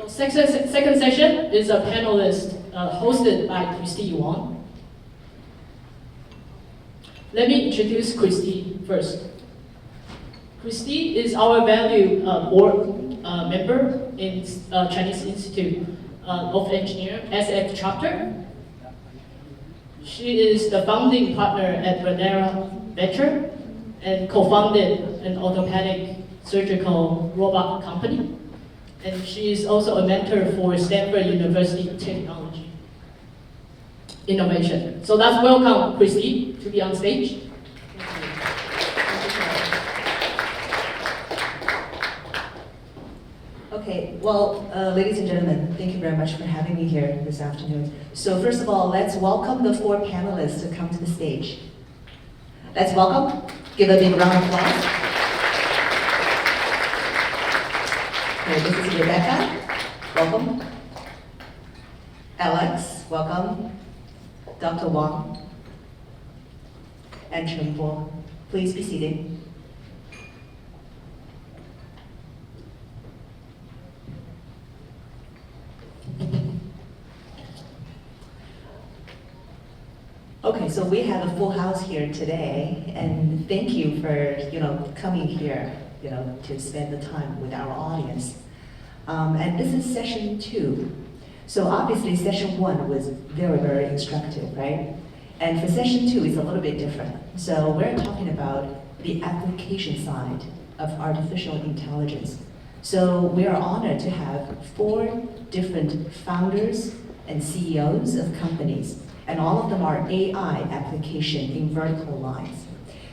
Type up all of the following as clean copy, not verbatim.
Second session is a panelist hosted by Christy Wang. Let me introduce Christy first. Christy is our value board member in Chinese Institute of Engineers SF chapter. She is the founding partner at Renera Venture and co-founded an orthopedic surgical robot company. And she is also a mentor for Stanford University Technology Innovation. So let's welcome Christy to be on stage. Okay, well, ladies and gentlemen, thank you very much for having me here this afternoon. So first of all, let's welcome the 4 panelists to come to the stage. Let's welcome, give a big round of applause. Okay, this is Rebecca, welcome. Alex, welcome. Dr. Wang. And Chen Bo, please be seated. Okay, so we have a full house here today, and thank you for coming here to spend the time with our audience. And this is session 2. So obviously session 1 was very, very instructive, right? And for session 2, it's a little bit different. So we're talking about the application side of artificial intelligence. So we are honored to have 4 different founders and CEOs of companies, and all of them are AI application in vertical lines.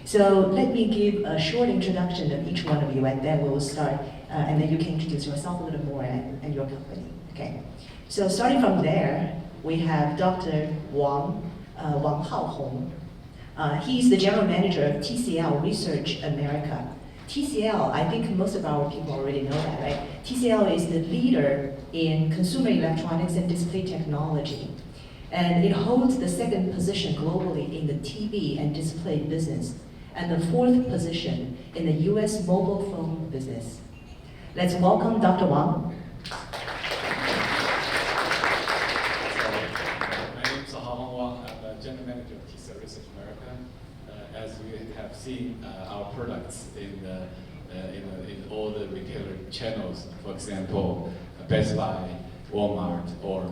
So let me give a short introduction of each one of you, and then we'll start, and then you can introduce yourself a little more and your company, okay? So starting from there, we have Dr. Wang, Haohong. He's the general manager of TCL Research America. TCL, I think most of our people already know that, right? TCL is the leader in consumer electronics and display technology. And it holds the 2nd position globally in the TV and display business, and the 4th position in the US mobile phone business. Let's welcome Dr. Wang. My name is Haohong Wang. I'm the General Manager of TCL Research America. As you have seen our products in all the retailer channels, for example, Best Buy, Walmart, or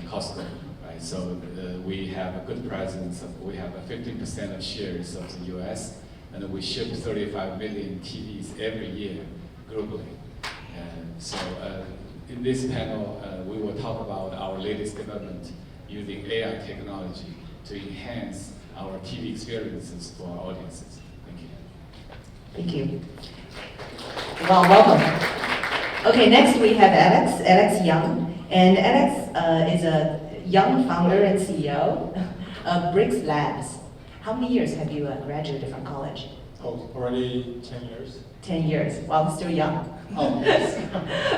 Costco. Right? So we have a good presence. We have a 15% of shares of the US, and we ship 35 million TVs every year globally. So in this panel, we will talk about our latest development using AI technology to enhance our TV experiences for our audiences. Thank you. Thank you. Well, welcome. Okay, next we have Alex Young. And Alex is a young founder and CEO of Bricks Labs. How many years have you graduated from college? Oh, already 10 years. 10 years, well, still young. Oh, yes.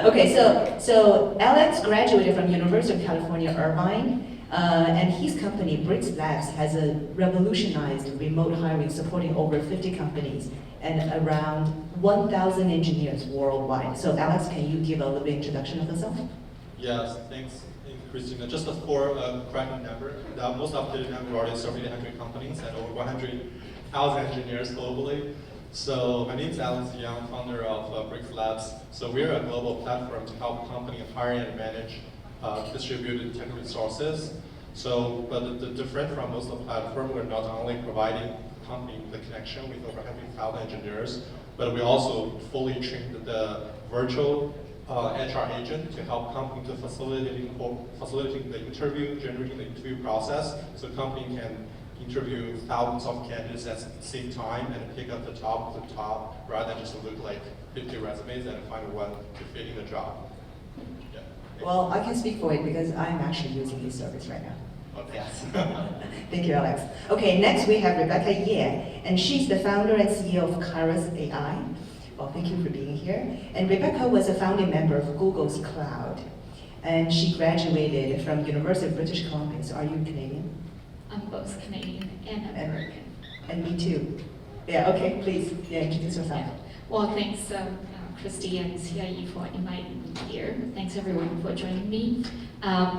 Okay, so Alex graduated from University of California, Irvine, and his company, Bricks Labs, has revolutionized remote hiring, supporting over 50 companies and around 1,000 engineers worldwide. So Alex, can you give a little bit introduction of yourself? Yes, thanks, Christina. Just for correcting number, most of the number already serving 100 companies and over 100,000 engineers globally. So my name is Alex Young, founder of Bricks Labs. So we're a global platform to help companies hire and manage distributed tech resources. So, but the different from most of the platform, we're not only providing company the connection with over 100,000 engineers, but we also fully trained the virtual HR agent to help company to facilitating the interview, generating the interview process, so company can interview thousands of candidates at the same time and pick up the top of the top, rather than just look like 50 resumes and find one to fit in the job. Yeah. Well, I can speak for it because I'm actually using this service right now. Okay. Yes. Thank you, Alex. Okay, next we have Rebecca Ye, and she's the founder and CEO of Kairos AI. Well, thank you for being here. And Rebecca was a founding member of Google's Cloud, and she graduated from University of British Columbia. So are you Canadian? I'm both Canadian and American. And me too. Yeah, okay, please, introduce yourself. Yeah. Well, thanks, Christy and CIE for inviting me here. Thanks everyone for joining me.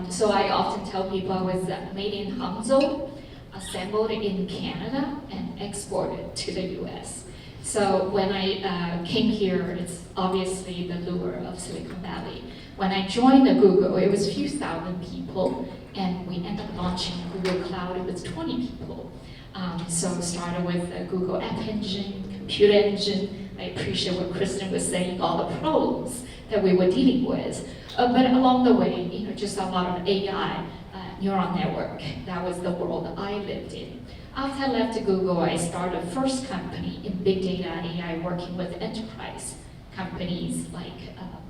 So I often tell people I was made in Hangzhou, assembled in Canada, and exported to the US. So when I came here, it's obviously the lure of Silicon Valley. When I joined Google, it was a few thousand people, and we ended up launching Google Cloud, it was 20 people. So it started with Google App Engine, Computer Engine. I appreciate what Kristen was saying, all the problems that we were dealing with. But along the way, just a lot of AI, neural network. That was the world I lived in. After I left Google, I started the first company in big data AI, working with enterprise companies like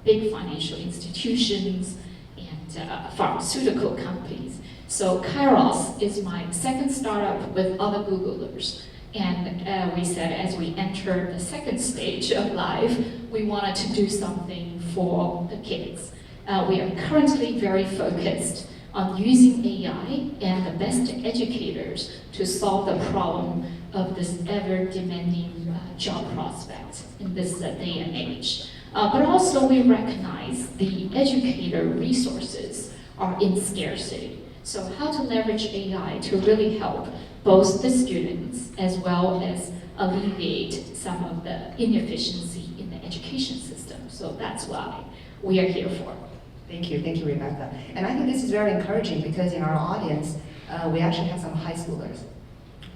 big financial institutions and pharmaceutical companies. So Kairos is my second startup with other Googlers. And we said as we entered the second stage of life, we wanted to do something for the kids. We are currently very focused on using AI and the best educators to solve the problem of this ever-demanding job prospect in this day and age. But also we recognize the educator resources are in scarcity. So how to leverage AI to really help both the students as well as alleviate some of the inefficiency in the education system. So that's why we are here for. Thank you, Rebecca. And I think this is very encouraging because in our audience, we actually have some high schoolers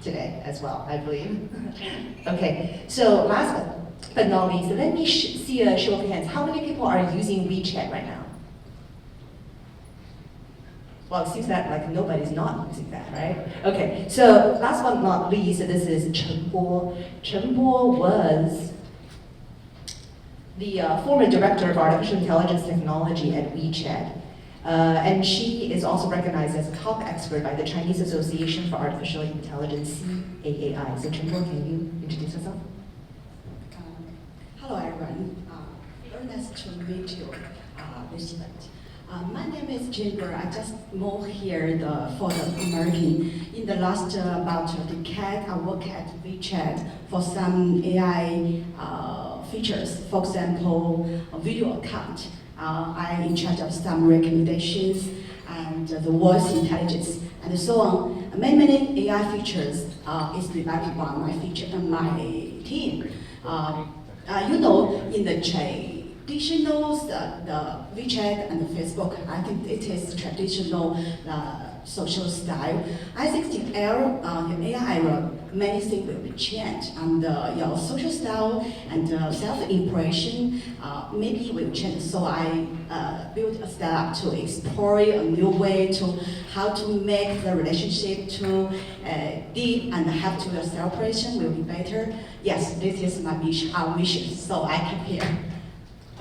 today as well, I believe. Okay, so last but not least, let me see a show of hands. How many people are using WeChat right now? Well, it seems that like nobody's not using that, right? Okay, so last but not least, this is Chen Bo. Chen Bo was the former director of artificial intelligence technology at WeChat. And she is also recognized as a top expert by the Chinese Association for Artificial Intelligence, CAAI. So Chen Bo, can you introduce yourself? Hello everyone, very nice to meet you, Elizabeth. My name is Jennifer. I just moved here for the American. In the last about a decade, I work at WeChat for some AI features. For example, a video account. I'm in charge of some recommendations and the voice intelligence and so on. Many AI features is developed by my team. In the traditional, the WeChat and the Facebook, I think it is traditional social style. I think the AI era, many things will be changed, and your social style and self-impression maybe will change. So I built a startup to explore a new way to how to make the relationship to deep and have to the celebration will be better. Yes, this is my mission, our mission. So I keep here.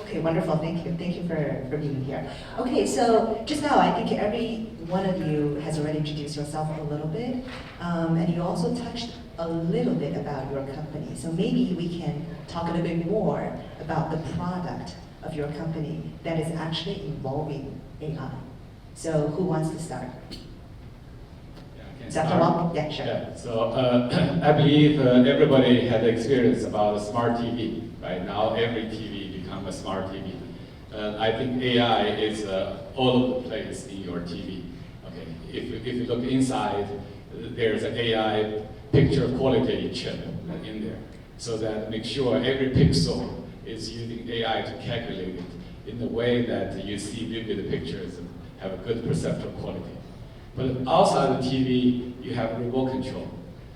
Okay, wonderful. Thank you. Thank you for being here. Okay, so just now I think every one of you has already introduced yourself a little bit, and you also touched a little bit about your company. So maybe we can talk a little bit more about the product of your company that is actually involving AI. So who wants to start? Dr. Wang? Yeah, sure. Yeah. So I believe everybody had experience about a smart TV. Right now, every TV become a smart TV. I think AI is all over the place in your TV. Okay. If you look inside, there's an AI picture quality chip in there, so that make sure every pixel is using AI to calculate it in the way that you see vivid pictures and have a good perceptual quality. But outside the TV, you have remote control.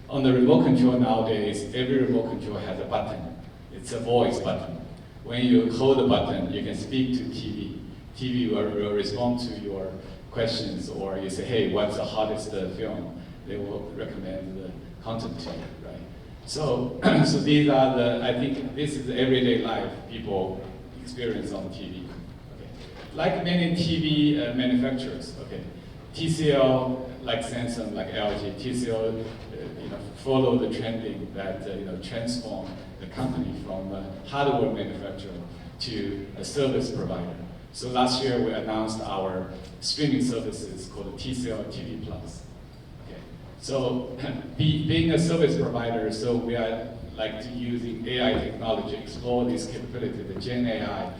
On the remote control nowadays, every remote control has a button. It's a voice button. When you hold the button, you can speak to TV. TV will respond to your questions, or you say, hey, what's the hottest film? They will recommend the content to you, right? So, so these are I think this is the everyday life people experience on TV. Okay. Like many TV manufacturers, okay, TCL, like Samsung, like LG, TCL, follow the trending that transform the company from a hardware manufacturer to a service provider. So last year we announced our streaming services called TCL TV Plus. Okay. So being a service provider, so we are like to using AI technology, explore this capability, the Gen AI,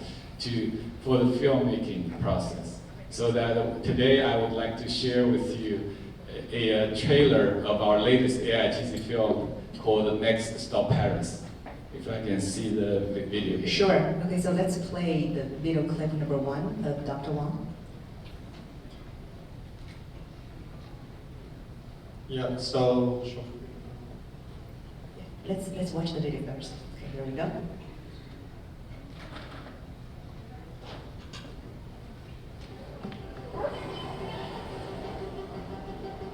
for the filmmaking process. So that today I would like to share with you a trailer of our latest AIGC film called The Next Stop Paris. If I can see the video here. Sure. Okay, so let's play the video clip number 1 of Dr. Wang. Yeah, so Let's watch the video first. Okay, here we go.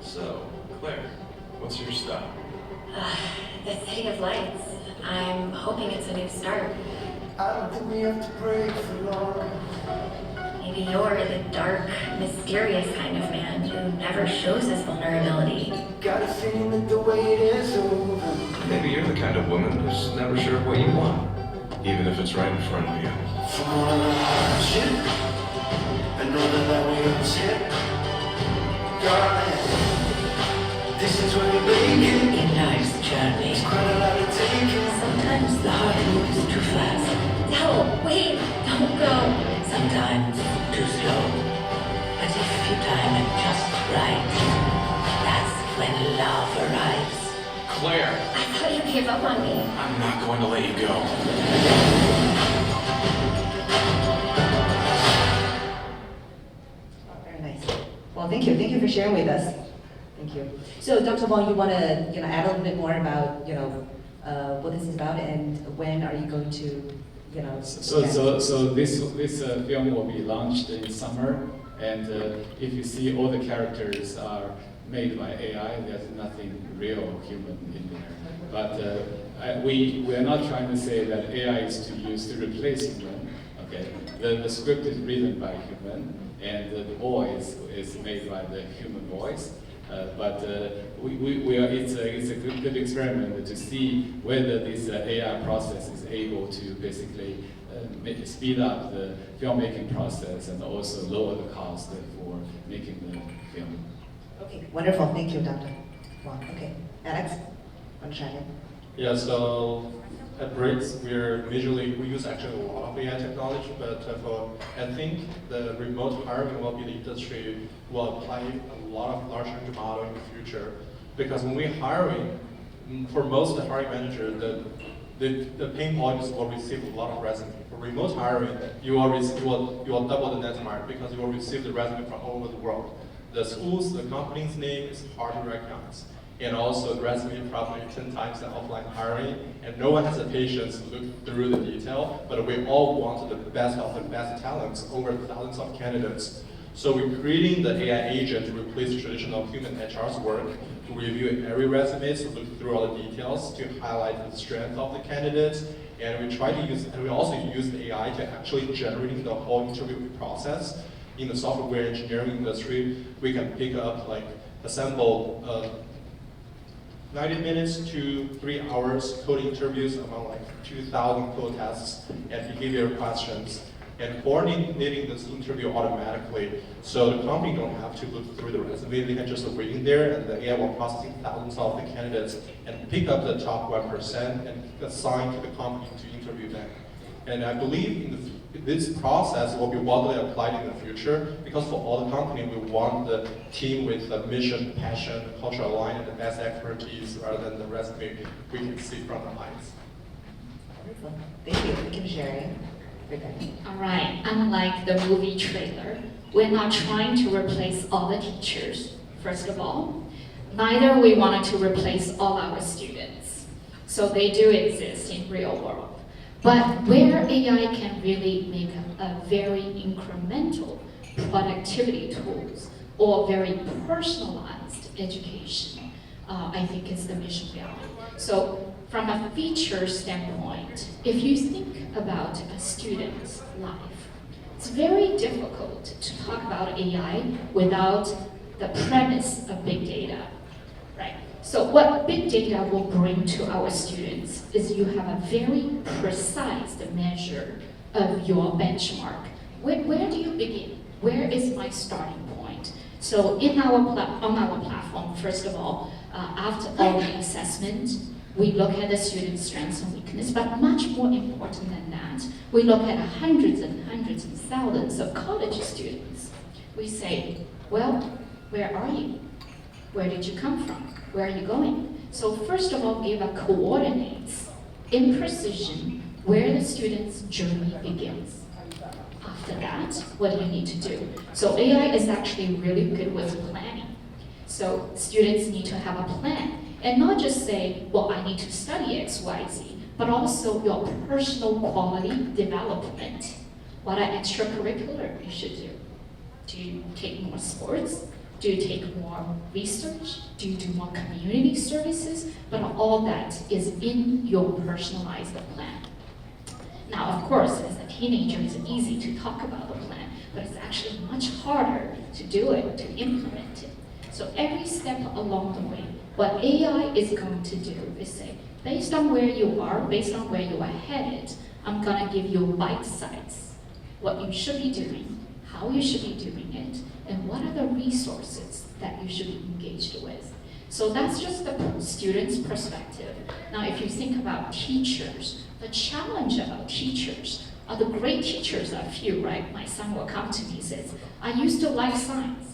So, Claire, what's your style? The City of Lights. I'm hoping it's a new start. I don't think we have to break for long. Maybe you're the dark, mysterious kind of man who never shows his vulnerability. Got a feeling that the wait is over. Maybe you're the kind of woman who's never sure what you want, even if it's right in front of you. From all the hardship, I know that we always hit. Darling, this is where we make it. In life's journey, It's quite a lot to take in. sometimes the heart moves too fast. No, wait, don't go. Sometimes too slow. But if you time it just right, that's when love arrives. Claire, I thought you gave up on me. I'm not going to let you go. Very nice. Well, thank you. Thank you for sharing with us. Thank you. So, Dr. Wang, you want to add a little bit more about what this is about, and when are you going to So this film will be launched in summer, and if you see all the characters are made by AI, there's nothing real human in there. But we are not trying to say that AI is to use to replace human. Okay, the script is written by human, and the voice is made by the human voice. It's a good experiment to see whether this AI process is able to basically speed up the filmmaking process and also lower the cost for making the film. Okay, wonderful. Thank you, Dr. Wang. Okay, Alex, want to chime in? yeah, so at Briggs, we use actually a lot of AI technology, but I think the remote hiring will be the industry will apply a lot of large language model in the future. Because when we're hiring, for most of the hiring manager, the pain point is will receive a lot of resume. For remote hiring, you will double the net mark because you will receive the resume from all over the world. The schools, the company's name is hard to recognize. And also the resume probably 10 times the offline hiring, and no one has the patience to look through the detail, but we all want the best of the best talents over thousands of candidates. So we're creating the AI agent to replace traditional human HR's work, to review every resume, to look through all the details, to highlight the strength of the candidates, and we also use the AI to actually generating the whole interview process. In the software engineering industry, we can pick up, assemble 90 minutes to 3 hours code interviews among 2,000 code tests and behavior questions, and coordinating this interview automatically, so the company don't have to look through the resume. They can just wait in there, and the AI will process thousands of the candidates and pick up the top 1% and assign to the company to interview them. And I believe this process will be widely applied in the future, because for all the company, we want the team with the mission, passion, cultural alignment, and the best expertise rather than the resume we can see from the heights. Wonderful. Thank you. Thank you for sharing. All right, unlike the movie trailer, we're not trying to replace all the teachers, first of all. Neither we wanted to replace all our students. So they do exist in real world. But where AI can really make a very incremental productivity tools or very personalized education, I think is the mission behind it. So from a feature standpoint, if you think about a student's life, it's very difficult to talk about AI without the premise of big data, right? So what big data will bring to our students is you have a very precise measure of your benchmark. Where do you begin? Where is my starting point? So on our platform, first of all, after all the assessment, We look at the students' strengths and weaknesses, but much more important than that, we look at hundreds and hundreds and thousands of college students. We say, well, where are you? Where did you come from? Where are you going? So first of all, give a coordinates in precision where the student's journey begins. After that, what do you need to do? So AI is actually really good with planning. So students need to have a plan and not just say, well, I need to study X, Y, Z, but also your personal quality development. What are extracurricular you should do? Do you take more sports? Do you take more research? Do you do more community services? But all that is in your personalized plan. Now, of course, as a teenager, it's easy to talk about the plan, but it's actually much harder to do it, to implement it. So every step along the way, what AI is going to do is say, based on where you are, based on where you are headed, I'm gonna give you bite size, what you should be doing, how you should be doing it, and what are the resources that you should be engaged with. So that's just the student's perspective. Now, if you think about teachers, the challenge about teachers are the great teachers are few, right? My son will come to me and says, I used to like science.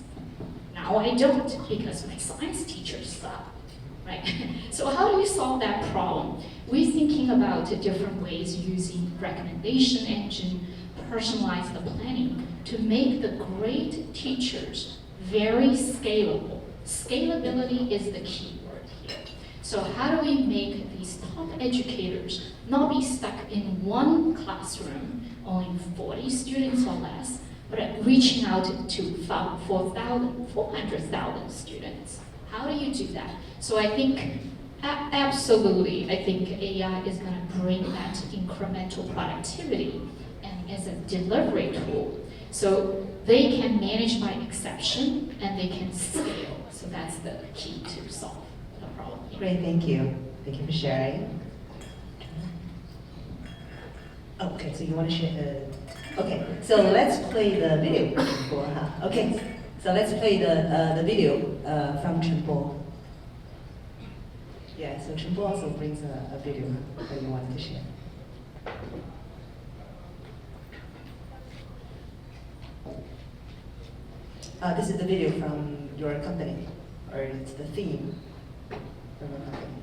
Now I don't because my science teachers suck, right? So how do we solve that problem? We're thinking about different ways using recommendation engine, personalized planning to make the great teachers very scalable. Scalability is the key word here. So how do we make these top educators not be stuck in one classroom, only 40 students or less, but reaching out to 400,000 students? How do you do that? So I think, absolutely, I think AI is going to bring that incremental productivity and as a delivery tool. So they can manage by exception and they can scale. So that's the key to solve the problem here. Great, thank you. Thank you for sharing. Okay, so you want to share? Okay, so let's play the video. Okay, so let's play the video from Chenpo. Yeah, so Chenpo also brings a video that you wanted to share. This is the video from your company, or it's the theme from your company.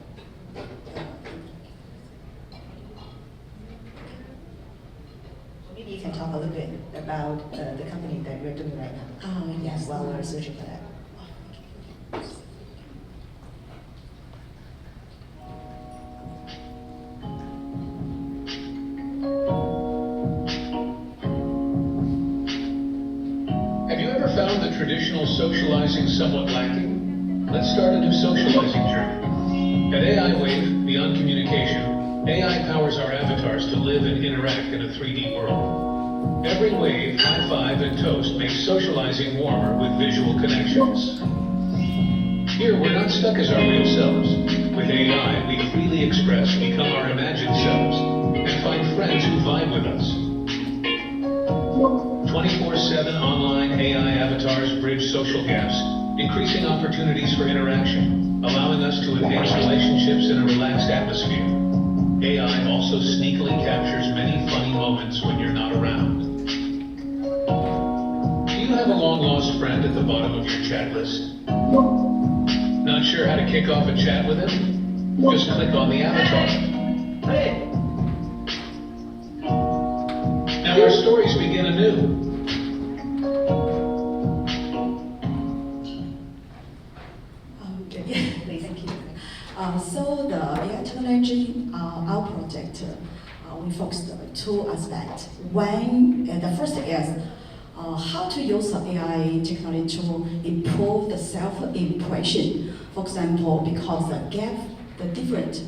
Maybe you can talk a little bit about the company that you're doing right now. Yes. While we're searching for that. Have you ever found the traditional socializing somewhat lacking? Let's start a new socializing journey. At AI Wave, beyond communication, AI powers our avatars to live and interact in a 3D world. Every wave, high five, and toast makes socializing warmer with visual connections. Here, we're not stuck as our real selves. With AI, we freely express, become our imagined selves, and find friends who vibe with us. 24/7 online AI avatars bridge social gaps, increasing opportunities for interaction, allowing us to enhance relationships in a relaxed atmosphere. AI also sneakily captures many funny moments when you're not around. Do you have a long-lost friend at the bottom of your chat list? Not sure how to kick off a chat with him? Just click on the avatar. Hey! Now our stories begin anew. Thank you. So the AI technology, our project, we focused on two aspects. One, the first is how to use the AI technology to improve the self-impression. For example, because the different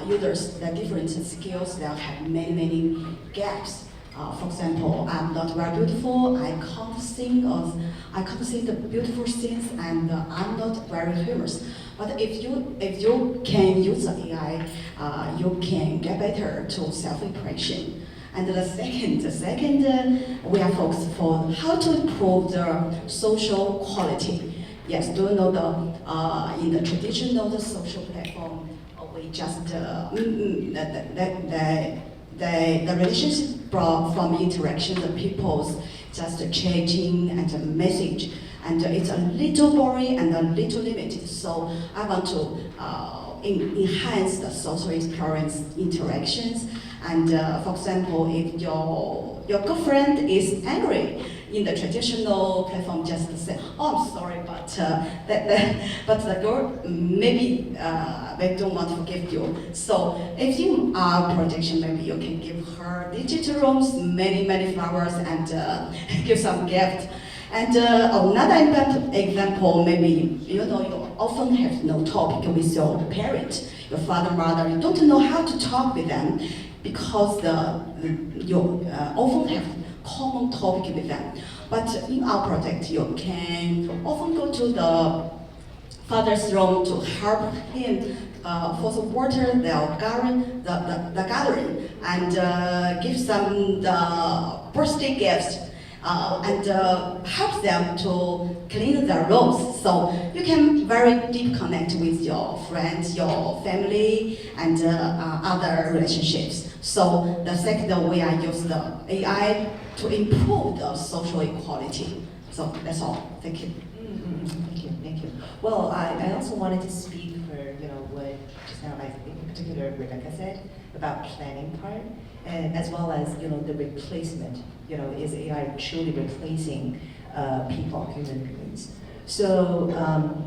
users, the different skills, they have many gaps. For example, I'm not very beautiful. I can't sing the beautiful things, and I'm not very famous. But if you can use the AI, you can get better to self-impression. And the second, we are focused for how to improve the social quality. Yes, do you know in the traditional social platform, it just the relationship from interaction, the people's just changing and the message, and it's a little boring and a little limited. So I want to enhance the social experience interactions. And for example, if your girlfriend is angry in the traditional platform, just say, "Oh, I'm sorry, but the girl maybe they don't want to forgive you." So if you are projection, maybe you can give her digital rooms, many flowers, and give some gift. And another example, maybe you often have no topic with your parent, your father, mother. You don't know how to talk with them because you often have common topic with them. But in our project, you can often go to the father's room to help him for the water, the gathering, and give some the birthday gifts. And help them to clean their rooms. So you can very deep connect with your friends, your family, and other relationships. So the second way I use the AI to improve the social equality. So that's all. Thank you. Thank you. Well, I also wanted to speak for what just now, in particular, Rebecca said about planning part, and as well as the replacement. Is AI truly replacing people, human beings? So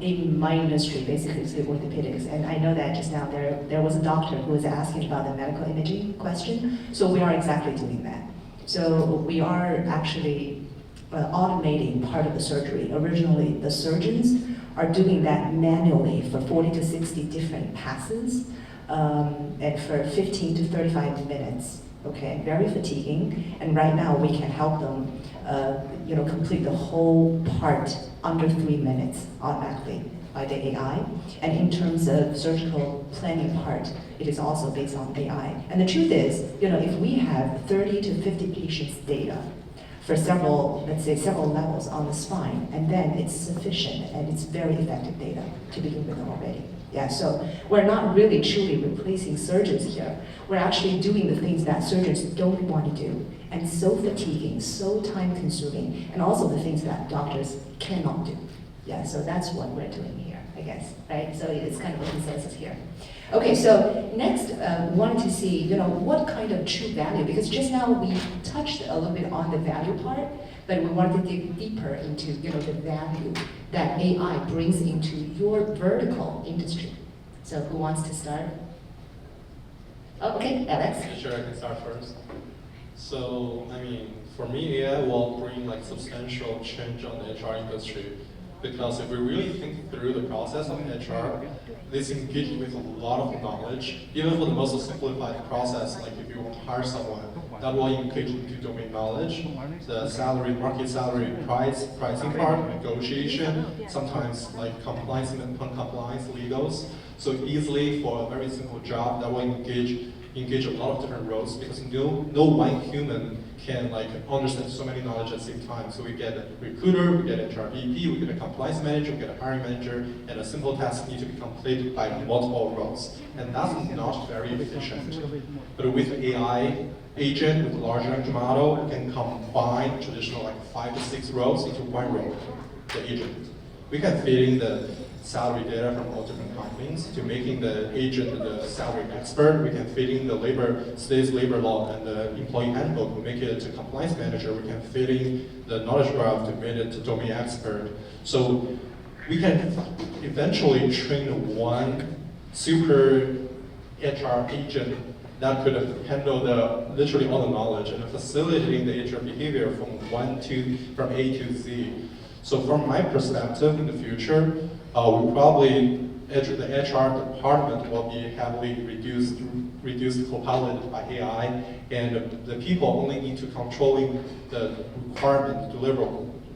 in my industry, basically it's the orthopedics, and I know that just now there was a doctor who was asking about the medical imaging question. So we are exactly doing that. So we are actually automating part of the surgery. Originally, the surgeons are doing that manually for 40 to 60 different passes, and for 15 to 35 minutes. Okay, very fatiguing, and right now we can help them, complete the whole part under 3 minutes automatically by the AI. And in terms of surgical planning part, it is also based on AI. And the truth is, if we have 30 to 50 patients' data for several levels on the spine, and then it's sufficient and it's very effective data to begin with already. Yeah, so we're not really truly replacing surgeons here. We're actually doing the things that surgeons don't want to do, and so fatiguing, so time consuming, and also the things that doctors cannot do. Yeah, so that's what we're doing here, I guess, right? So it's kind of a consensus here. Okay, so next, wanted to see, what kind of true value, because just now we touched a little bit on the value part, but we wanted to dig deeper into, the value that AI brings into your vertical industry. So who wants to start? Oh, okay, Alex. Sure, I can start first. So, for me, AI will bring substantial change on the HR industry. Because if we really think through the process of HR, this engages with a lot of knowledge. Even for the most simplified process, like if you want to hire someone, that will engage into domain knowledge, the salary, market salary, pricing part, negotiation, sometimes like compliance and non-compliance, legals. So easily for a very simple job, that will engage a lot of different roles, because no one human can understand so many knowledge at the same time. So we get a recruiter, we get a HR VP, we get a compliance manager, we get a hiring manager, and a simple task need to be completed by multiple roles. And that's not very efficient. But with AI agent, with large language model, we can combine traditional 5 to 6 roles into one role, the agent. We can fit in the salary data from all different companies to making the agent the salary expert. We can fit in the state's labor law and the employee handbook. We make it to compliance manager. We can fit in the knowledge graph to make it to domain expert. So we can eventually train one super HR agent that could handle literally all the knowledge and facilitating the HR behavior from A to Z. So from my perspective, in the future, the HR department will be heavily reduced, co-piloted by AI, and the people only need to controlling the requirement to deliver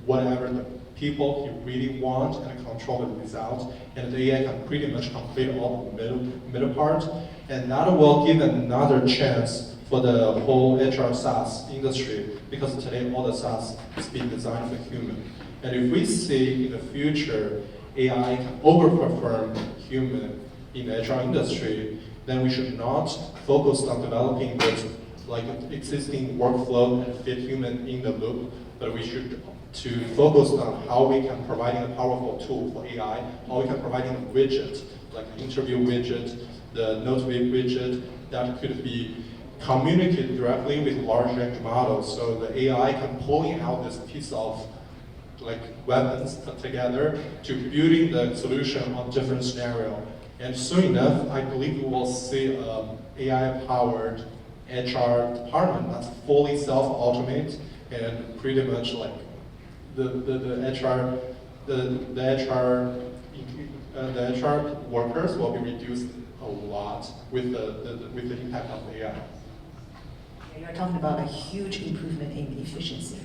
whatever the people really want and control the result, and the AI can pretty much complete all the middle part, and that will give another chance for the whole HR SaaS industry, because today all the SaaS is being designed for human. And if we see in the future AI can overperform human in the HR industry, then we should not focus on developing this like existing workflow and fit human in the loop, but we should to focus on how we can providing a powerful tool for AI, how we can providing a widget, like the interview widget, the note widget, that could be communicated directly with large language models, so the AI can pulling out this piece of like weapons put together to building the solution on different scenario. And soon enough, I believe we will see AI-powered HR department that's fully self-automate and pretty much like the HR workers will be reduced a lot with the impact of AI. You're talking about a huge improvement in efficiency.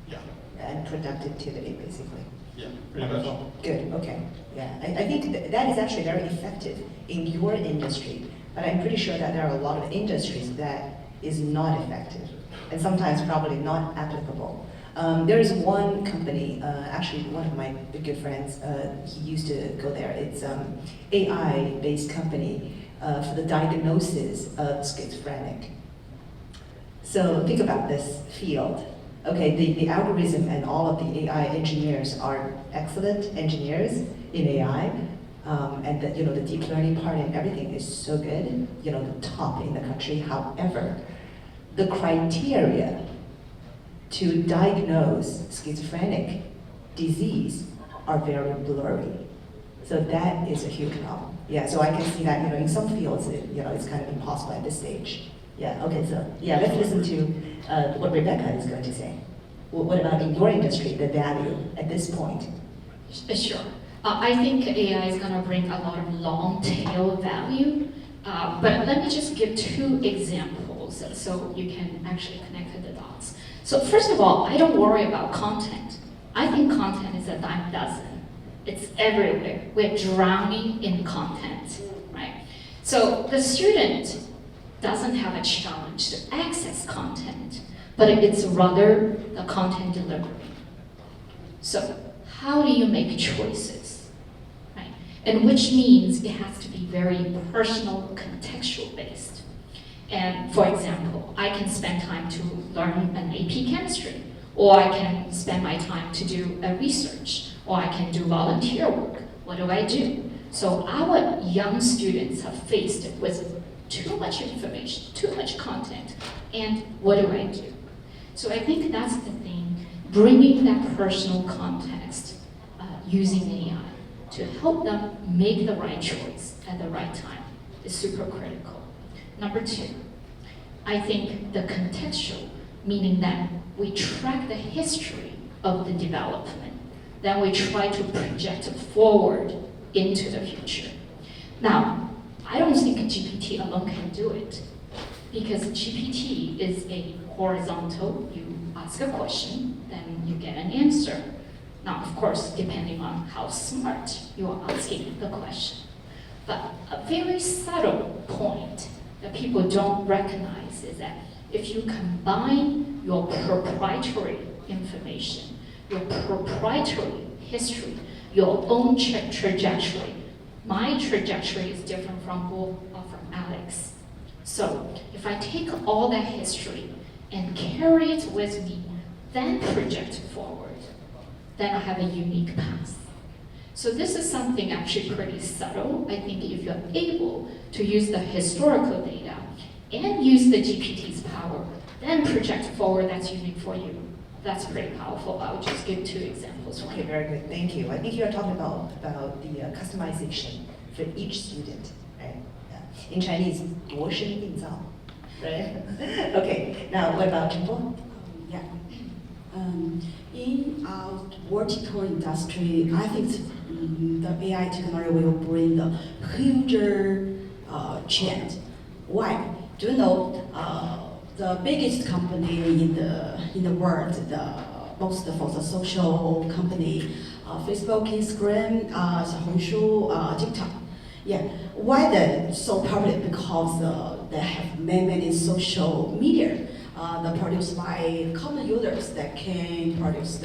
Yeah. And productivity, basically. Yeah, pretty much. Good, okay. Yeah, I think that is actually very effective in your industry, but I'm pretty sure that there are a lot of industries that is not effective, and sometimes probably not applicable. There is one company, actually one of my good friends, he used to go there. It's AI-based company for the diagnosis of schizophrenic. So think about this field. Okay, the algorithm and all of the AI engineers are excellent engineers in AI, and the, the deep learning part and everything is so good, the top in the country. However, the criteria to diagnose schizophrenic disease are very blurry. So that is a huge problem. Yeah, so I can see that, in some fields, it's kind of impossible at this stage. Yeah, okay, so yeah, let's listen to what Rebecca is going to say. What about in your industry, the value at this point? Sure. I think AI is going to bring a lot of long tail value, but let me just give 2 examples so you can actually connect the dots. So first of all, I don't worry about content. I think content is a dime dozen. It's everywhere. We're drowning in content, right? So the student doesn't have a challenge to access content, but it's rather the content delivery. So how do you make choices, right? And which means it has to be very personal, contextual based. And for example, I can spend time to learn an AP chemistry, or I can spend my time to do a research, or I can do volunteer work. What do I do? So our young students are faced with too much information, too much content, and what do I do? So I think that's the thing, bringing that personal context using AI to help them make the right choice at the right time is super critical. Number 2, I think the contextual, meaning that we track the history of the development, then we try to project forward into the future. Now, I don't think GPT alone can do it, because GPT is a horizontal. You ask a question, then you get an answer. Now, of course, depending on how smart you are asking the question. But a very subtle point that people don't recognize is that if you combine your proprietary information, your proprietary history, your own trajectory, my trajectory is different from Wolf or from Alex. So if I take all that history and carry it with me, then project forward, then I have a unique path. So this is something actually pretty subtle. I think if you're able to use the historical data and use the GPT's power, then project forward that's unique for you. That's pretty powerful. I would just give 2 examples. Okay, very good, thank you. I think you're talking about the customization for each student, right? Yeah. In Chinese, 度身订造, right? Okay, now what about Jimbo? Yeah. In our vertical industry, I think the AI technology will bring the huge change. Why? Do you know the biggest company in the world, most for the social company, Facebook, Instagram, Haohong, TikTok. Yeah. Why they're so popular? Because they have many social media. They're produced by common users that can produce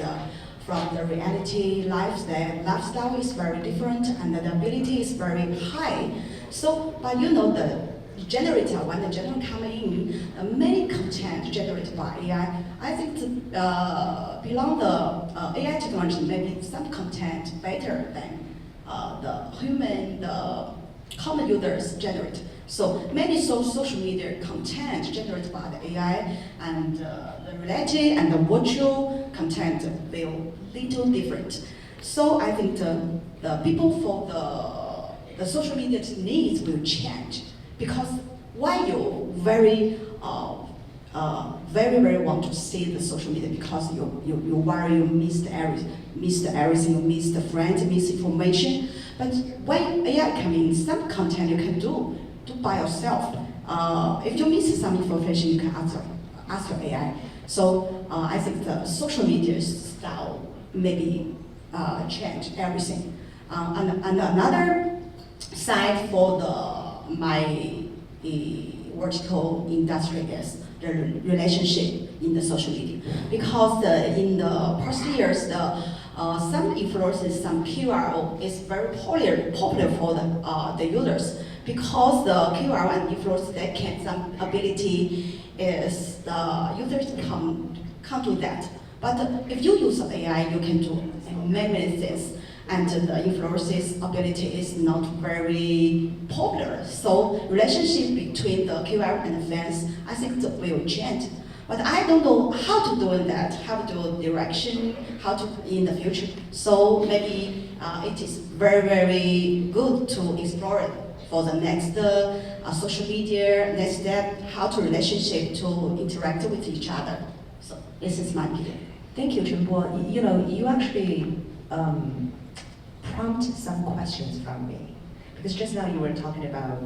from the reality life. Their lifestyle is very different and the ability is very high. So, but the generator, when the generator come in, many content generated by AI. I think beyond the AI technology, maybe some content better than the human, the common users generate. So many social media content generated by the AI and the related and the virtual content will little different. So I think the people for the social media needs will change, because why you very want to see the social media, because you worry you missed everything, you missed the friends, missed information. But when AI come in, some content you can do by yourself. If you miss some information, you can ask your AI. So I think the social media style maybe change everything. And another side for my vertical industry is the relationship in the social media. Because in the past years, some influences, some QR is very popular for the users. Because the QR and influence that can some ability is the users come to that. But if you use AI, you can do many things, and the influences ability is not very popular. So relationship between the QR and the fans, I think that will change. But I don't know how to do that, how to do direction, how to in the future. So maybe it is very, very good to explore it for the next social media, next step, how to relationship to interact with each other. So this is my opinion. Thank you, Chunbo. You know, you actually prompt some questions from me, because just now you were talking about,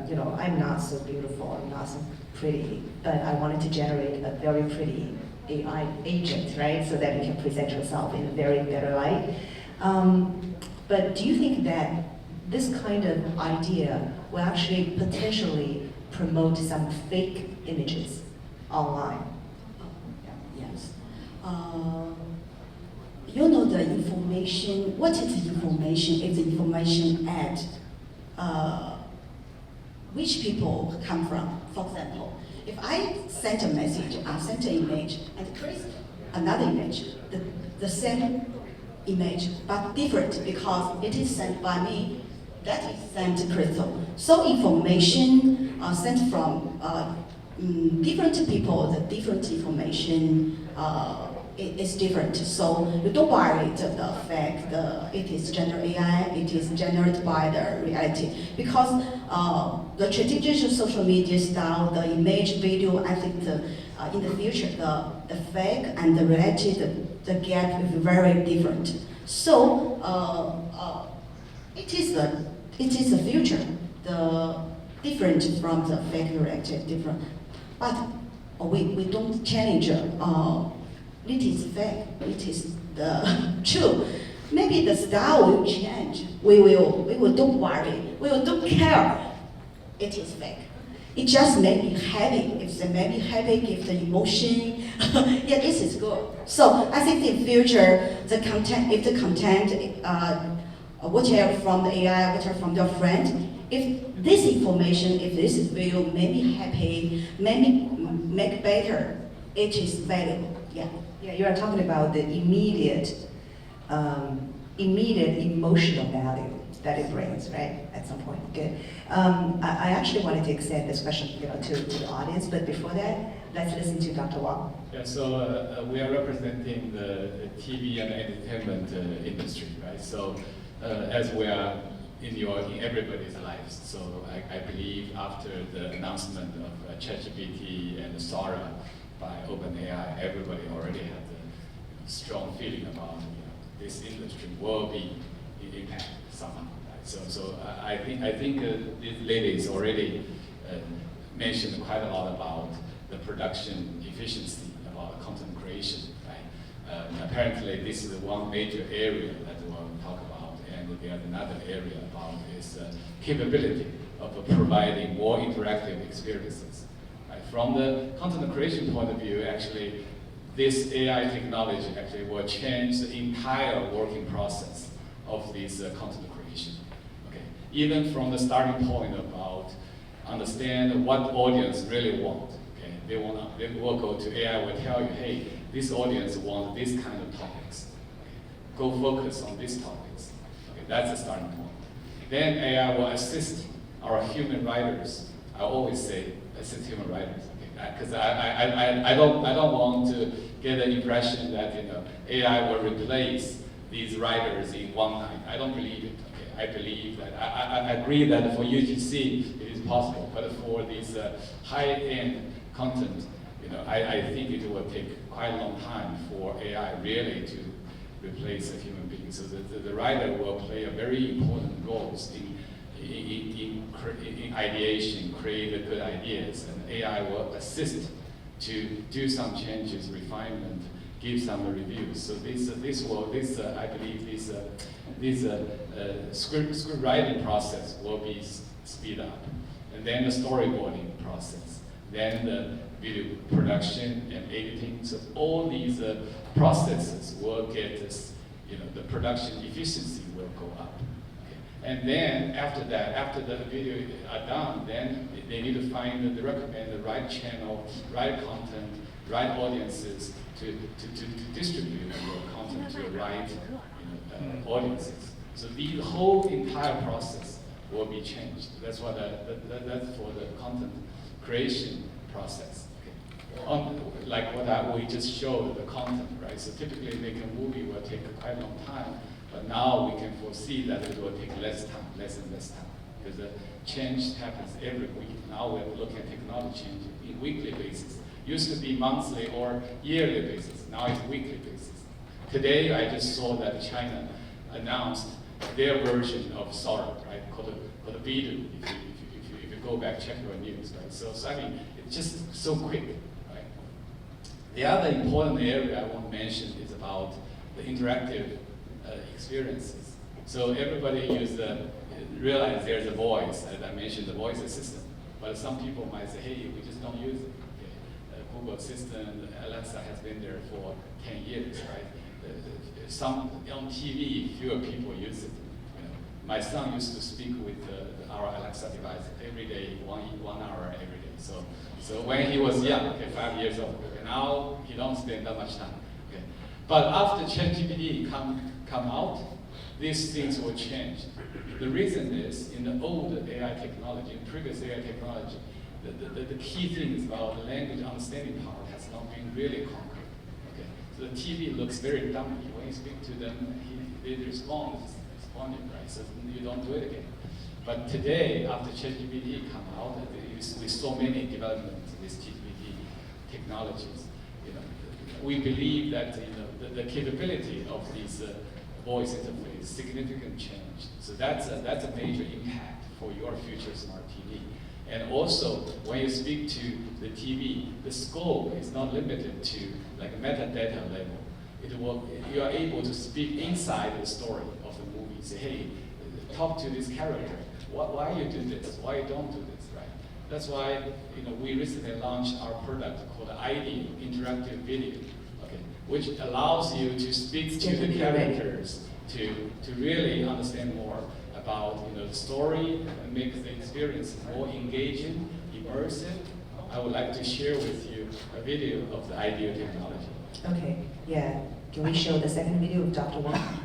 you know, I'm not so beautiful, I'm not so pretty, but I wanted to generate a very pretty AI agent, right? So that you can present yourself in a very better light. But do you think that this kind of idea will actually potentially promote some fake images online? Yes. You know the information, what is the information? If the information at which people come from. For example, if I send a message, I send an image, and Chris another image, the same image, but different because it is sent by me, that is sent to Crystal. So information sent from different people, the different information is different. So you don't worry the fact it is generated AI, it is generated by the reality. Because the traditional social media style, the image, video, I think in the future, the fake and the reality, the gap will be very different. So it is the future, the different from the fake reality, different. But we don't challenge it is fake, it is the true. Maybe the style will change. We will don't worry. We will don't care. It is fake. It just made me happy. If they made me happy, give the emotion. Yeah, this is good. So I think in future, the content, if the content, whatever from the AI, whatever from your friend, if this information, if this will make me happy, make better, it is valuable. Yeah. Yeah, you are talking about the immediate emotional value that it brings, right? At some point. Good. I actually wanted to extend this question, to the audience, but before that, let's listen to Dr. Wang. Yeah, so we are representing the TV and entertainment industry, right? So as we are in everybody's lives, so I believe after the announcement of ChatGPT and Sora by OpenAI, everybody already had a strong feeling about this industry will be impacted somehow. Right? So I think these ladies already mentioned quite a lot about the production efficiency, about content creation. Right? Apparently, this is one major area that we'll talk about, and there's another area about is capability of providing more interactive experiences. Right? From the content creation point of view, actually, this AI technology actually will change the entire working process of this content creation. Okay, even from the starting point about understand what audience really want. Okay, they will go to AI will tell you, hey, this audience wants this kind of topics. Okay. Go focus on these topics. Okay, that's the starting point. Then AI will assist our human writers. I always say assist human writers, because I don't want to get the impression that AI will replace these writers in one night. I don't believe it. Okay? I believe that I agree that for UGC it is possible, but for this high-end content, I think it will take quite a long time for AI really to replace a human being. So the writer will play a very important role in ideation, create good ideas, and AI will assist to do some changes, refinement, give some reviews. So I believe this script writing process will be speed up, and then the storyboarding process, then the video production and editing. So all these processes will get this, the production efficiency will go up. And then after that, after the video are done, then they need to recommend the right channel, right content, right audiences to distribute your content to the right audiences. So the whole entire process will be changed. That's what that's for the content creation process. Okay. Like what we just showed, the content, right? So typically making a movie will take quite a long time. But now we can foresee that it will take less and less time, because the change happens every week. Now we're looking at technology change in weekly basis. Used to be monthly or yearly basis. Now it's weekly basis. Today I just saw that China announced their version of SAR, right, called the Bidu. If you go back, check your news, right? So I mean, it's just so quick, right? The other important area I want to mention is about the interactive experiences. So everybody realize there's a voice, as I mentioned, the voice assistant. But some people might say, hey, we just don't use it. Okay. Google Assistant, Alexa has been there for 10 years, right? Some on TV, fewer people use it. My son used to speak with our Alexa device every day, one hour every day. So when he was young, okay, 5 years old, okay, now he don't spend that much time. Okay. But after ChatGPT come out, these things will change. The reason is, in the old AI technology, in previous AI technology, the key thing is about the language understanding part has not been really conquered. Okay. So the TV looks very dumpy. When you speak to them, they responding, right? So you don't do it again. But today, after ChatGPT come out, with so many developments with GPT technologies, we believe that the capability of these voice interface significant change. So that's a major impact for your future smart TV. And also, when you speak to the TV, the scope is not limited to like a metadata level. You are able to speak inside the story of the movie. Say, hey, talk to this character. Why you do this? Why you don't do this? Right? That's why we recently launched our product called ID Interactive Video. Which allows you to speak to the characters to really understand more about the story and make the experience more engaging, immersive. I would like to share with you a video of the IDEO technology. Okay, yeah. Can we show the second video of Dr. Wang?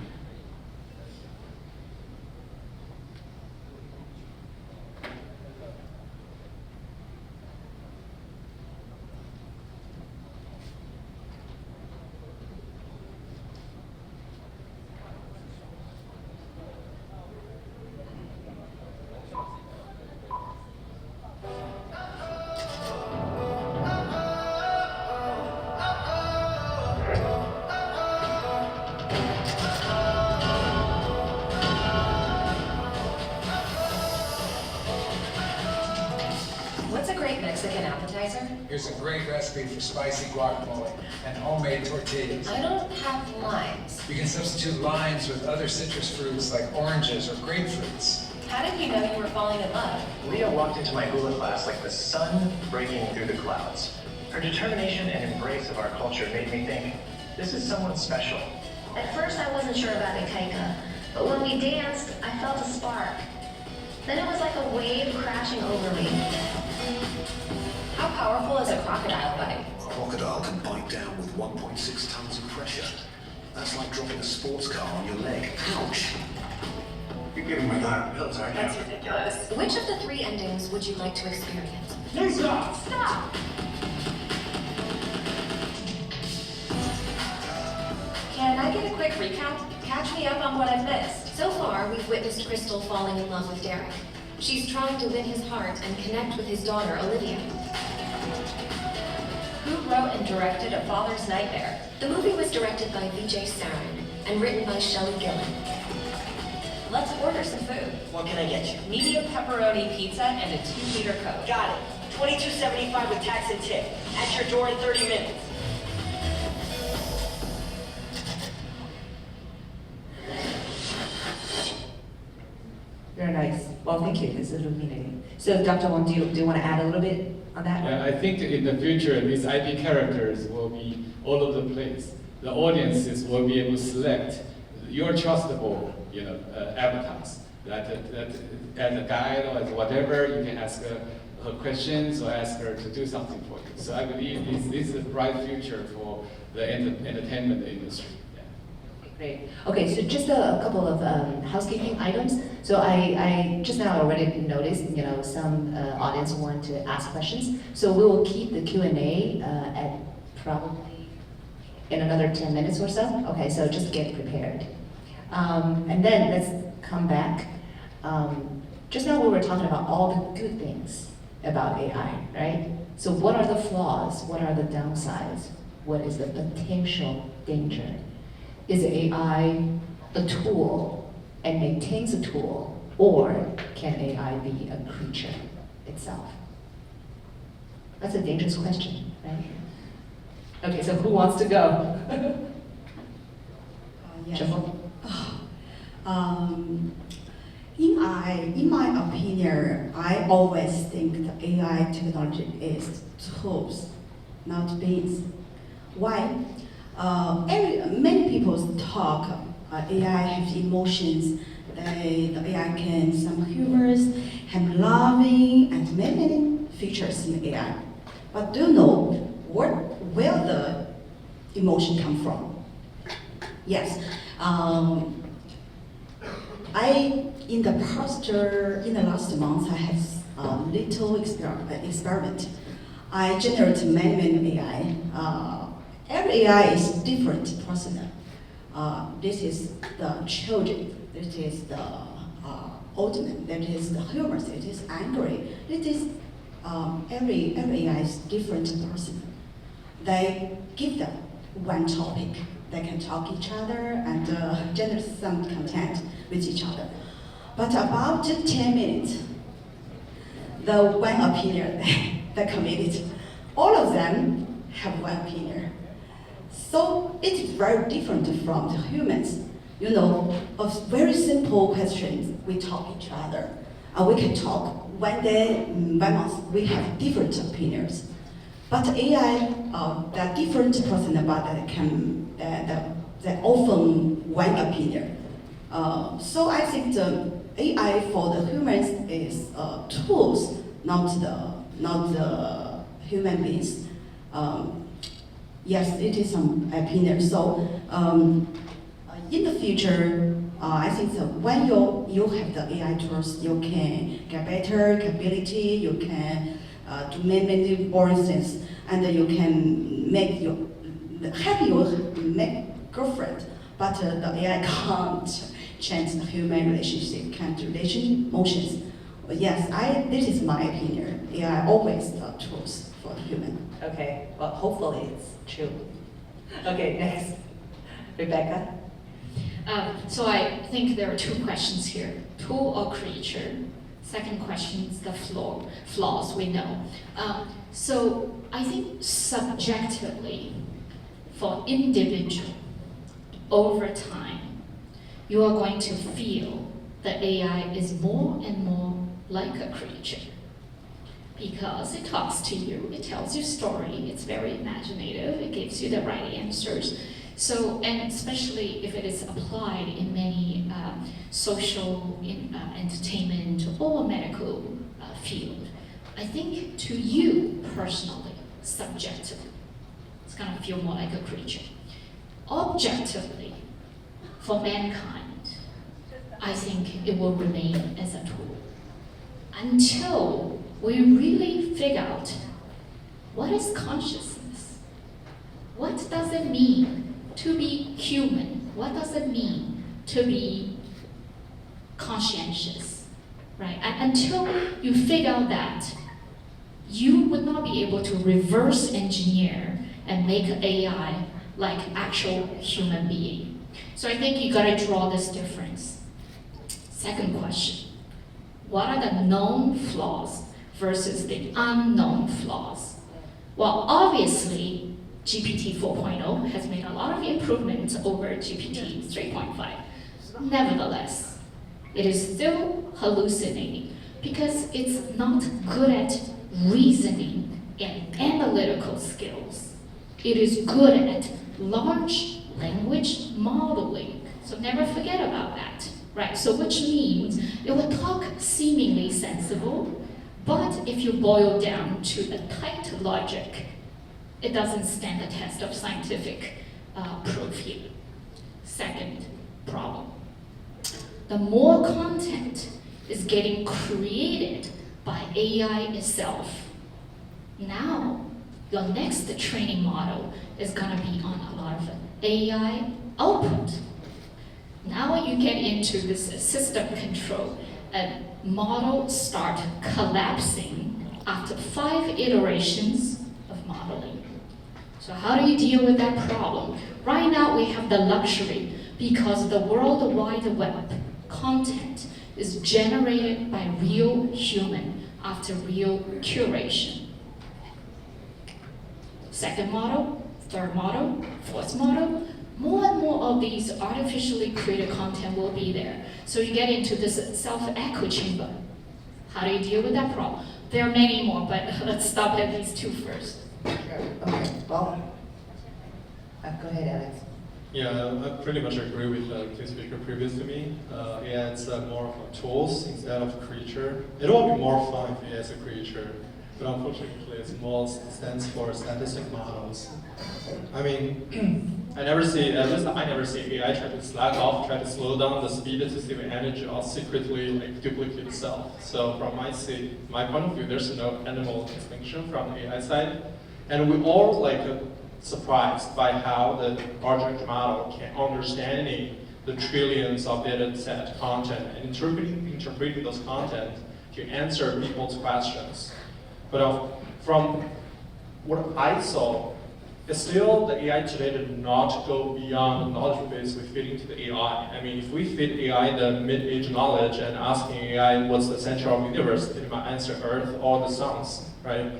Here's a great recipe for spicy guacamole and homemade tortillas. I don't have limes. You can substitute limes with other citrus fruits like oranges or grapefruits. How did you know you were falling in love? Leah walked into my hula class like the sun breaking through the clouds. Her determination and embrace of our culture made me think, this is someone special. At first I wasn't sure about Ikaika, but when we danced, I felt a spark. Then it was like a wave crashing over me. How powerful is a crocodile bite? A crocodile can bite down with 1.6 tons of pressure. That's like dropping a sports car on your leg. Ouch! You're giving me that pills, aren't you? That's ridiculous. Which of the 3 endings would you like to experience? Stop! Stop! Can I get a quick recount? Catch me up on what I've missed. So far, we've witnessed Crystal falling in love with Derek. She's trying to win his heart and connect with his daughter, Olivia. Who wrote and directed A Father's Nightmare? The movie was directed by Vijay Saran and written by Shelley Gillen. Let's order some food. What can I get you? Medium pepperoni pizza and a 2-liter Coke. Got it. $22.75 with tax and tip. At your door in 30 minutes. Very nice. Well, thank you. This is illuminating. So, Dr. Wang, do you want to add a little bit on that? Yeah, I think in the future, these IP characters will be all over the place. The audiences will be able to select your trustable, avatars. That as a guide or as whatever, you can ask her questions or ask her to do something for you. So I believe this is a bright future for the entertainment industry. Great. Okay, so just a couple of housekeeping items. So I just now already noticed, some audience want to ask questions. So we will keep the Q&A at probably in another 10 minutes or so. Okay, so just get prepared. And then let's come back. Just now we were talking about all the good things about AI, right? So what are the flaws? What are the downsides? What is the potential danger? Is AI a tool and maintains a tool, or can AI be a creature itself? That's a dangerous question, right? Okay, so who wants to go? Yes. In my opinion, I always think the AI technology is tools, not beings. Why? Many people talk AI has emotions. The AI can some humors, have loving, and many features in AI. But do you know where the emotion come from? Yes. In the last month, I had a little experiment. I generated many AI. Every AI is different person. This is the children. This is the ultimate. That is the humorous. It is angry. It is every AI is different person. They give them one topic. They can talk each other and generate some content with each other. But about 10 minutes, the one opinion they committed, all of them have one opinion. So it is very different from the humans. A very simple question, we talk each other. We can talk one day, 1 month, we have different opinions. But AI, they're different person, but they often one opinion. So I think the AI for the humans is tools, not the human beings. Yes, it is some opinion. So in the future, I think that when you have the AI tools, you can get better capability, you can do many boring things, and you can make girlfriend. But the AI can't change the human relationship, can't relation emotions. But yes, this is my opinion. AI always tools for the human. Okay, well, hopefully it's true. Okay, next. Rebecca? So I think there are 2 questions here. Tool or creature? Second question is the flaws we know. So I think subjectively, for individual, over time, you are going to feel that AI is more and more like a creature. Because it talks to you, it tells you story, it's very imaginative, it gives you the right answers. So, and especially if it is applied in many social, entertainment, or medical field, I think to you personally, subjectively, it's gonna feel more like a creature. Objectively, for mankind, I think it will remain as a tool until we really figure out what is consciousness? What does it mean to be human? What does it mean to be conscientious, right? And until you figure out that, you would not be able to reverse engineer and make AI like actual human being. So I think you gotta draw this difference. Second question, what are the known flaws versus the unknown flaws? Well, obviously, GPT 4.0 has made a lot of improvements over GPT 3.5. Nevertheless, it is still hallucinating because it's not good at reasoning and analytical skills. It is good at large language modeling. So never forget about that, right? So which means it will talk seemingly sensible, but if you boil down to the tight logic, it doesn't stand the test of scientific proof here. Second problem, the more content is getting created by AI itself. Now, your next training model is gonna be on a lot of AI output. Now you get into this system control, and model start collapsing after 5 iterations of modeling. So how do you deal with that problem? Right now we have the luxury because the World Wide Web content is generated by real human after real curation. Second model, third model, fourth model, more and more of these artificially created content will be there. So you get into this self-echo chamber. How do you deal with that problem? There are many more, but let's stop at these 2 first. Sure. Okay. Well, go ahead, Alex. Yeah, I pretty much agree with the speaker previous to me. AI is more of a tools instead of a creature. It will be more fun if AI is a creature, but unfortunately, it's more stands for statistic models. I mean, I never see AI try to slack off, try to slow down the speed to save energy, or secretly like duplicate itself. So from my point of view, there's no animal extinction from the AI side, and we all surprised by how the large language model can understand the trillions of data set content and interpreting those content to answer people's questions. But from what I saw, still the AI today did not go beyond the knowledge base we feed into the AI. I mean, if we feed AI the mid-age knowledge and asking AI what's the center of the universe, it might answer Earth or the suns, right?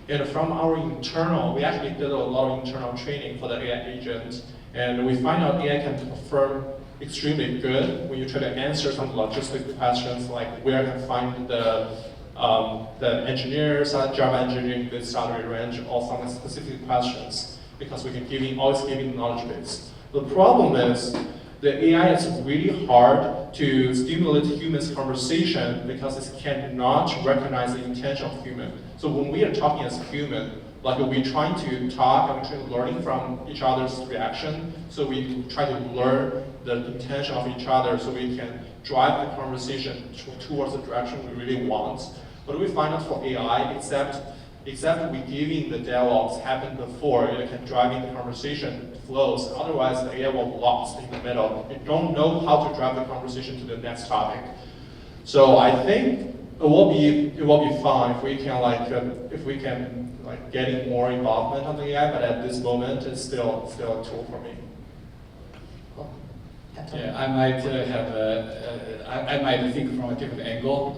And from our internal, we actually did a lot of internal training for the AI agent, and we find out AI can perform extremely good when you try to answer some logistic questions like where can I find the engineers at Java engineering this salary range, or some specific questions, because we can always give the knowledge base. The problem is the AI is really hard to stimulate humans' conversation because it cannot recognize the intention of human. So when we are talking as a human, like we're trying to talk and we're trying to learning from each other's reaction, so we try to learn the intention of each other so we can drive the conversation towards the direction we really want. But we find out for AI, except we giving the dialogues happen before it can driving the conversation flows. Otherwise, the AI will be lost in the middle. It don't know how to drive the conversation to the next topic. So I think it will be fun if we can getting more involvement on the AI. But at this moment, it's still a tool for me. Yeah, I might I might think from a different angle.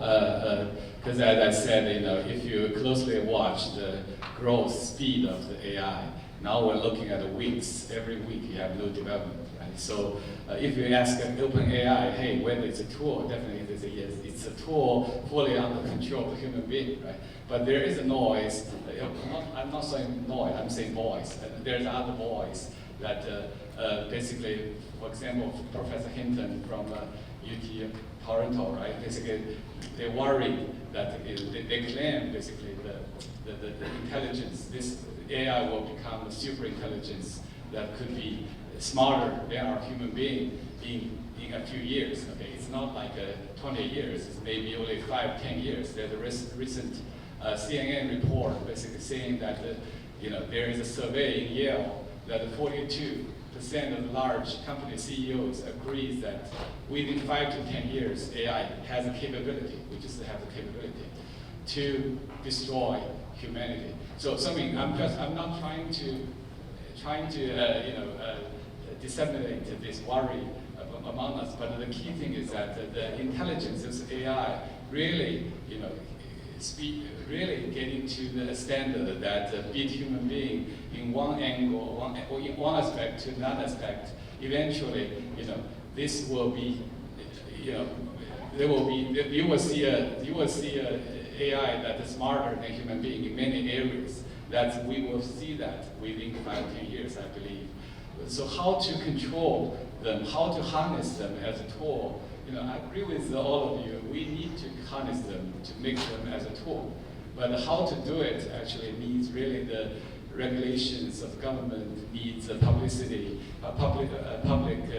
Because as I said, if you closely watch the growth speed of the AI, now we're looking at the weeks. Every week you have new development, right? So if you ask an open AI, hey, whether it's a tool, definitely they say yes, it's a tool fully under control of the human being, right? But there is a noise. I'm not saying noise, I'm saying voice. There's other voice that basically, for example, Professor Hinton from UT Toronto, right? Basically, they worried that they claim basically the intelligence, this AI will become a super intelligence that could be smarter than our human being in a few years. Okay, it's not like 20 years. It's maybe only 5-10 years. There's a recent CNN report basically saying that there is a survey in Yale that 42% of large company CEOs agrees that within 5 to 10 years, AI has a capability, we just have the capability to destroy humanity. So I mean, I'm not trying to disseminate this worry among us, but the key thing is that the intelligence of AI really, really getting to the standard that beat human being in one angle, one aspect to another aspect. Eventually, this will be, you will see a AI that is smarter than human being in many areas. That we will see that within 5-10 years, I believe. So how to control them, how to harness them as a tool. I agree with all of you. We need to harness them to make them as a tool. But how to do it actually needs really the regulations of government, needs publicity, public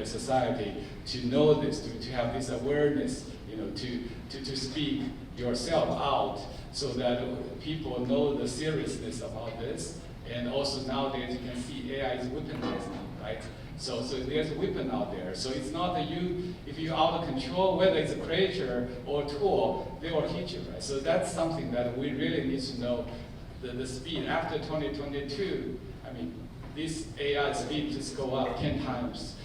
society to know this, to have this awareness, to speak yourself out so that people know the seriousness about this. And also nowadays you can see AI is weaponized now, right? So there's a weapon out there. So it's not that if you're out of control, whether it's a creature or a tool, they will hit you, right? So that's something that we really need to know the speed. After 2022, I mean, this AI speed just go up 10 times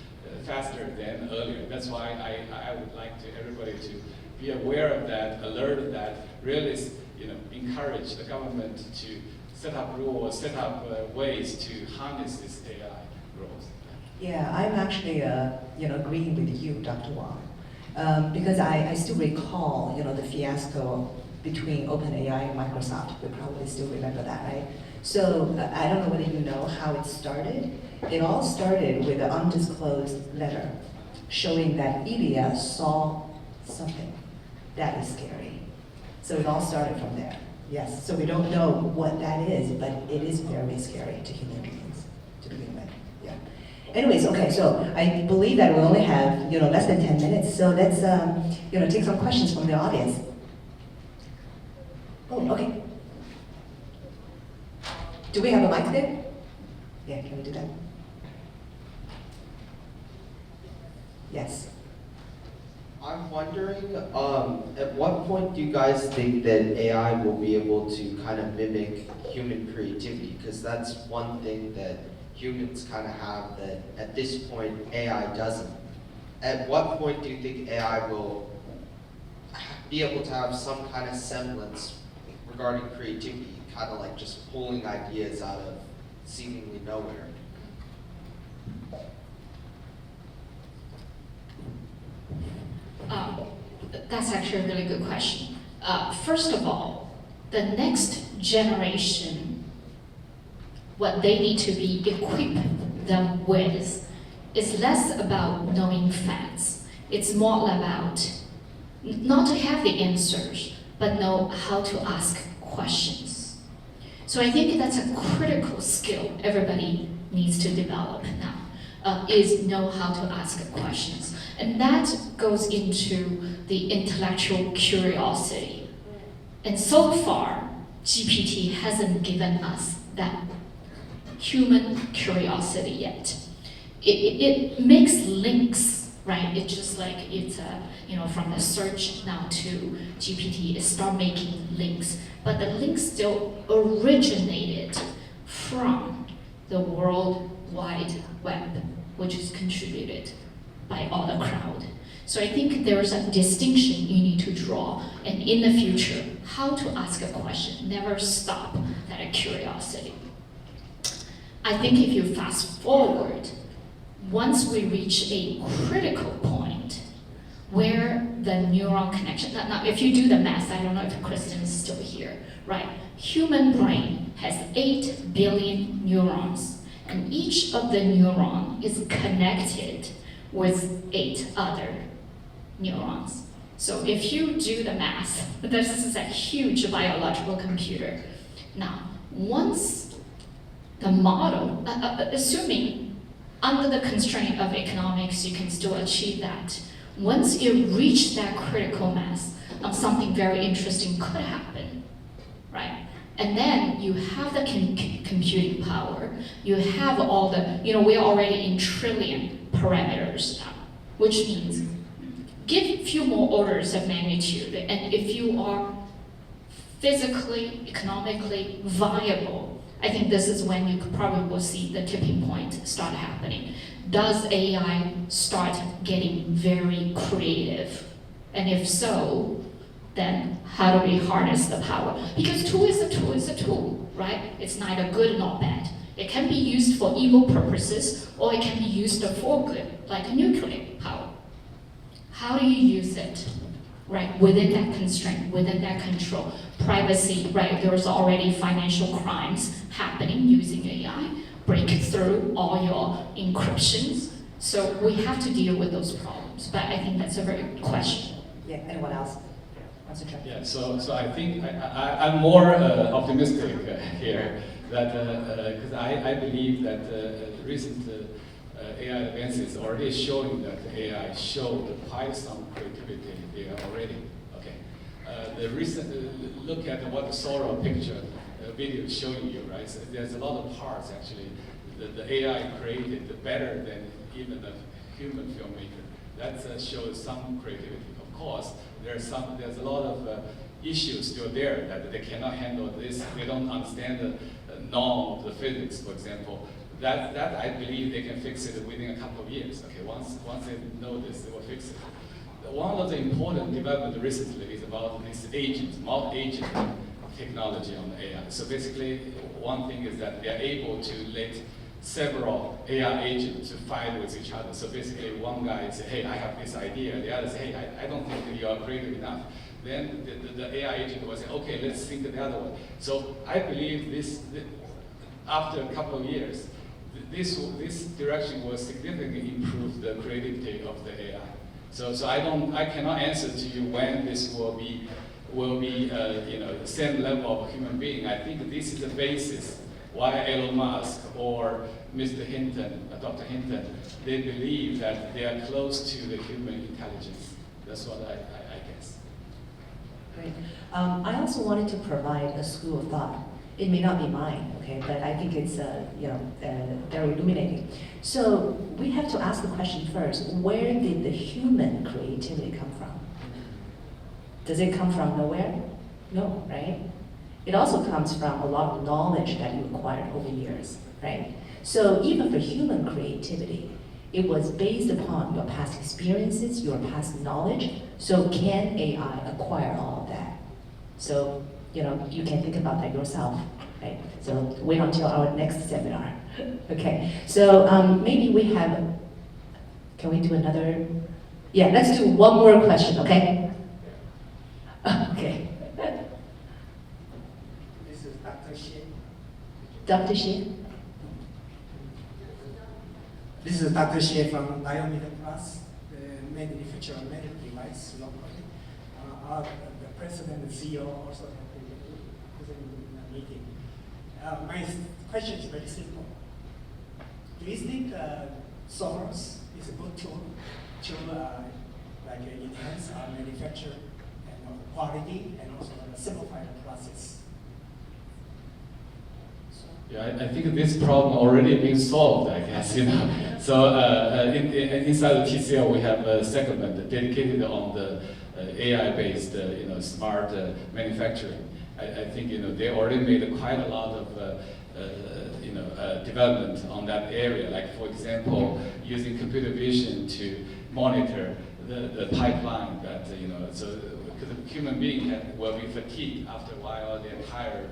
faster than earlier. That's why I would like everybody to be aware of that, alert of that, really, encourage the government to set up rules, set up ways to harness this AI growth. Yeah, I'm actually agreeing with you, Dr. Wang, because I still recall the fiasco between OpenAI and Microsoft. We probably still remember that, right? So I don't know whether you know how it started. It all started with an undisclosed letter showing that Ilya saw something that is scary. So it all started from there. Yes, so we don't know what that is, but it is very scary to human beings to begin with. Yeah. Anyways, okay, so I believe that we only have less than 10 minutes, so let's take some questions from the audience. Oh, okay. Do we have a mic there? Yeah, can we do that? Yes. I'm wondering, at what point do you guys think that AI will be able to kind of mimic human creativity? Because that's one thing that humans kind of have that at this point AI doesn't. At what point do you think AI will be able to have some kind of semblance regarding creativity, kind of like just pulling ideas out of seemingly nowhere? That's actually a really good question. First of all, the next generation, what they need to be equipped them with is less about knowing facts. It's more about not to have the answers, but know how to ask questions. So I think that's a critical skill everybody needs to develop now, is know how to ask questions. And that goes into the intellectual curiosity. And so far, GPT hasn't given us that human curiosity yet. It makes links, right? It's just like it's from the search now to GPT, it start making links. But the links still originated from the World Wide Web, which is contributed by all the crowd. So I think there's a distinction you need to draw, and in the future, how to ask a question, never stop that curiosity. I think if you fast forward, once we reach a critical point where the neuron connection, now if you do the math, I don't know if Kristen is still here, right? Human brain has 8 billion neurons, And each of the neuron is connected with 8 other neurons. So if you do the math, this is a huge biological computer. Now, once the model, assuming under the constraint of economics, you can still achieve that. Once you reach that critical mass, something very interesting could happen, right? And then you have the computing power, you have all the, we're already in trillion parameters now, which means give a few more orders of magnitude, and if you are physically, economically viable, I think this is when you probably will see the tipping point start happening. Does AI start getting very creative? And if so, then how do we harness the power? Because tool is a tool, right? It's neither good nor bad. It can be used for evil purposes, or it can be used for good, like nuclear power. How do you use it, right? Within that constraint, within that control. Privacy, right? There's already financial crimes happening using AI, break through all your encryptions. So we have to deal with those problems. But I think that's a very good question. Yeah, anyone else? Yeah, so I think I'm more optimistic here that because I believe that recent AI advances already showing that AI showed quite some creativity there already. Okay, the recent look at what the Sora picture video is showing you, right? So there's a lot of parts actually the AI created better than even a human filmmaker. That shows some creativity. Of course, there's a lot of issues still there that they cannot handle this. They don't understand the norm of the physics, for example. That I believe they can fix it within a couple of years. Okay, once they know this, they will fix it. One of the important developments recently is about this multi-agent technology on the AI. So basically, one thing is that they are able to let several AI agents to fight with each other. So basically, one guy say, hey, I have this idea. The other say, hey, I don't think that you are creative enough. Then the AI agent will say, okay, let's think of the other one. So I believe after a couple of years, this direction will significantly improve the creativity of the AI. So I cannot answer to you when this will be the same level of human being. I think this is the basis why Elon Musk or Mr. Hinton, Dr. Hinton, they believe that they are close to the human intelligence. That's what I guess. Great. I also wanted to provide a school of thought. It may not be mine, okay, but I think it's very illuminating. So we have to ask the question first: where did the human creativity come from? Does it come from nowhere? No, right? It also comes from a lot of knowledge that you acquired over years, right? So even for human creativity, it was based upon your past experiences, your past knowledge. So can AI acquire all of that? So, you can think about that yourself, right? So wait until our next seminar. Okay, so maybe we have, can we do another? Yeah, let's do one more question, okay? Okay. This is Dr. Xie. Dr. Xie? This is Dr. Xie from Diameter Plus, the manufacturer of medical device locally. The president and CEO also have been present in the meeting. My question is very simple. Do you think Soros is a good tool to enhance our manufacture and quality and also simplify the process? Yeah, I think this problem already been solved, I guess, So inside the TCL, we have a segment dedicated on the AI-based, smart manufacturing. I think, they already made quite a lot of, development on that area. Like, for example, using computer vision to monitor the pipeline that, so because a human being will be fatigued after a while, they're tired.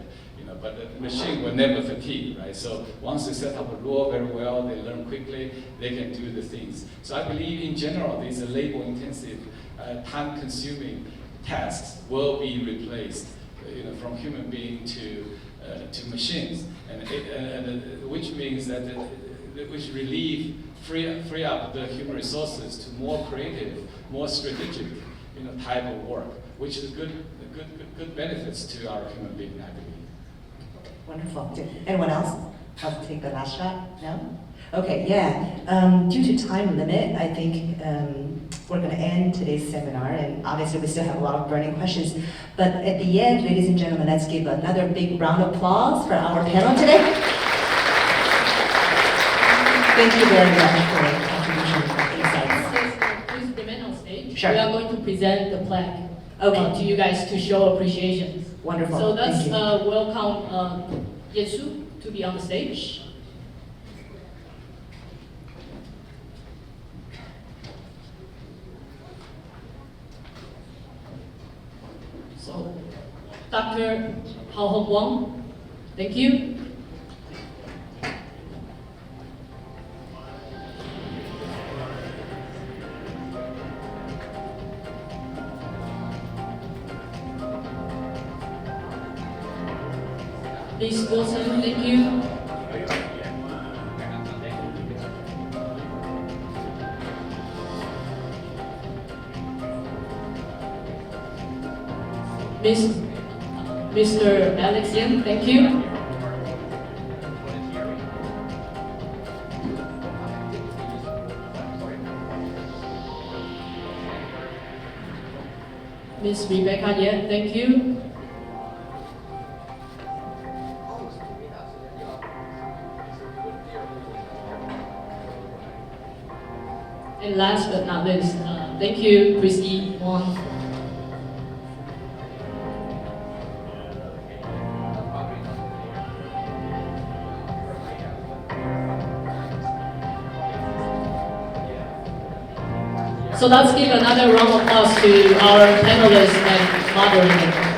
But the machine will never fatigue, right? So once they set up a rule very well, they learn quickly, they can do the things. So I believe in general, these labor-intensive, time-consuming tasks will be replaced, from human being to machines. which means that which free up the human resources to more creative, more strategic, type of work, which is good benefits to our human being, I believe. Wonderful. Anyone else? I'll take the last shot. No? Okay, yeah. Due to time limit, I think we're going to end today's seminar, and obviously we still have a lot of burning questions. But at the end, ladies and gentlemen, let's give another big round of applause for our panel today. Thank you very much for your contributions and insights. Please remain on stage. Sure. We are going to present the plaque Okay. to you guys to show appreciation. Wonderful. So let's Thank you. welcome Yesu to be on the stage. So, Dr. Haohong Wang, thank you. Miss Wilson, thank you. Mr. Alex Yen, thank you. Miss Rebecca Yen, thank you. And last but not least, thank you, Christy Wang. So let's give another round of applause to our panelists and moderators.